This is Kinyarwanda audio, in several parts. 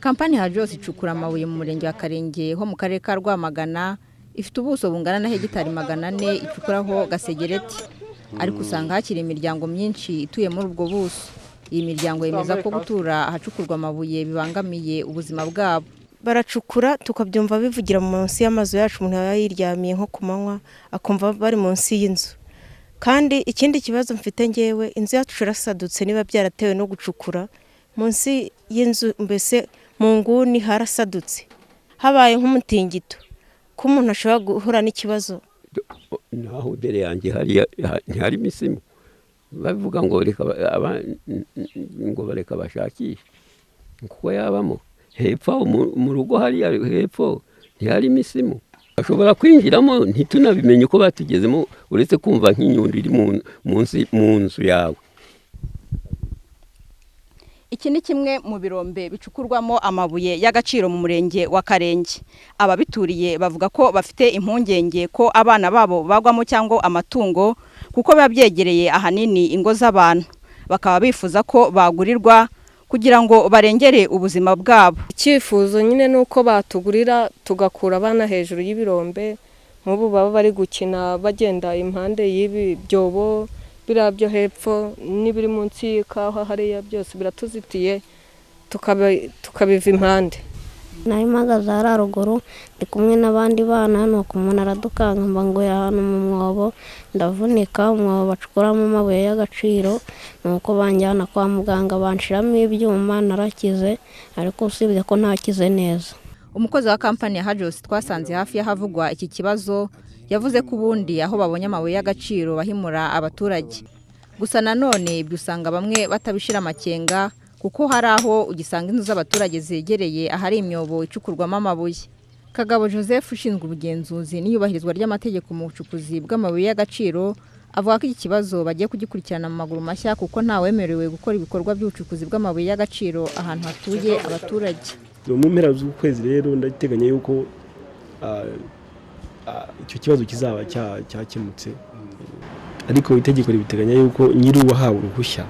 Kampani ya Icukura amabuye mu murenge wa Karenge ho mu karere ka Rwamagana ifite ubuso bungana na hegitari 400 icukuraho gasegereti, ariko usanga hakiri imiryango myinshi ituye muri ubwo buso. Iyi miryango yemeza ko gutura ahacukurwa amabuye bibangamiye ubuzima bwabo. Baracukura tukabyumva bivugira munsi y'amazu yacu, umuntu yayiryamiye nko kumanywa akumva bari munsi y'inzu. Kandi ikindi kibazo mfite ngewe, inzu yacu irasadutse niba byaratewe no gucukura munsi y'inzu, mbese mu nguni harasadutse, habaye nk'umutingito ko umuntu ashobora guhura n'ikibazo. Naho dere yanjye hari misimu bavuga ngo bareka bashakishe kuko yabamo hepfo mu rugo hari hepfo ntihari misimu, ashobora kwinjiramo ntitunabimenye uko batugezemo, uretse kumva nk'inyundo iri mu nzu yawe. Iki ni kimwe mu birombe bicukurwamo amabuye y'agaciro mu murenge wa Karenge. Ababituriye bavuga ko bafite impungenge ko abana babo bagwamo cyangwa amatungo kuko biba byegereye ahanini ingo z'abantu. Bakaba bifuza ko bagurirwa kugira ngo barengere ubuzima bwabo. Icyifuzo nyine nuko batugurira tugakura abana hejuru y'ibirombe, nk'ubu baba bari gukina bagenda impande y'ibi byobo birabyo hepfo n'ibiri munsi y'ikawa hariya byose biratuzitiye tukabiva impande. Nari mpagaze haruguru ndi kumwe n'abandi bana, nuko umuntu aradukanga ngo ahantu mu mwobo ndavunika, umwobo bacukuramo amabuye y'agaciro, nuko banjyana kwa muganga banshiramo ibyuma narakize, ariko usibye ko ntakize neza. Umukozi wa kampani ya twasanze hafi y'ahavugwa iki kibazo yavuze ko ubundi aho babonye amabuye y'agaciro bahimura abaturage. Gusa nanone ibyo usanga bamwe batabishira amakenga kuko hari aho ugisanga inzu z'abaturage zegereye ahari imyobo icukurwamo amabuye. Kagabo Joseph ushinzwe ubugenzuzi n'iyubahirizwa ry'amategeko mu bucukuzi bw'amabuye y'agaciro avuga ko iki kibazo bagiye kugikurikirana mu maguru mashya kuko nta wemerewe gukora ibikorwa by'ubucukuzi bw'amabuye y'agaciro ahantu hatuye abaturage. Mu mpera z'ukwezi rero ndateganya yuko icyo kibazo kizaba cyakemutse, ariko itegeko ribiteganya yuko nyiri uwahawe uruhushya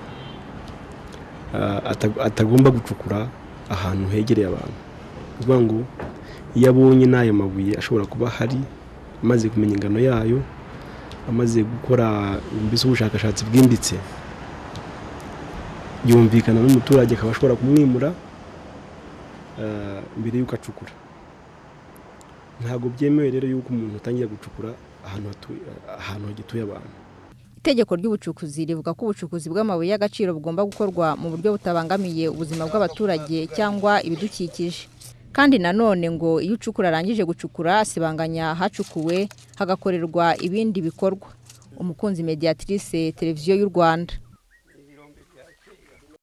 atagomba gucukura ahantu hegereye abantu. Kuvuga ngo iyo abonye n'ayo mabuye ashobora kuba hari, amaze kumenya ingano yayo, amaze gukora mbese ubushakashatsi bwimbitse, yumvikana n'umuturage akaba ashobora kumwimura mbere y'uko acukura. Ntabwo byemewe rero yuko umuntu atangiye gucukura ahantu hagituye abantu. Itegeko ry'ubucukuzi rivuga ko ubucukuzi bw'amabuye y'agaciro bugomba gukorwa mu buryo butabangamiye ubuzima bw'abaturage cyangwa ibidukikije. Kandi nanone ngo iyo ucukura arangije gucukura asibanganya hacukuwe hagakorerwa ibindi bikorwa. Umukunzi Mediatrice Televiziyo y'u Rwanda.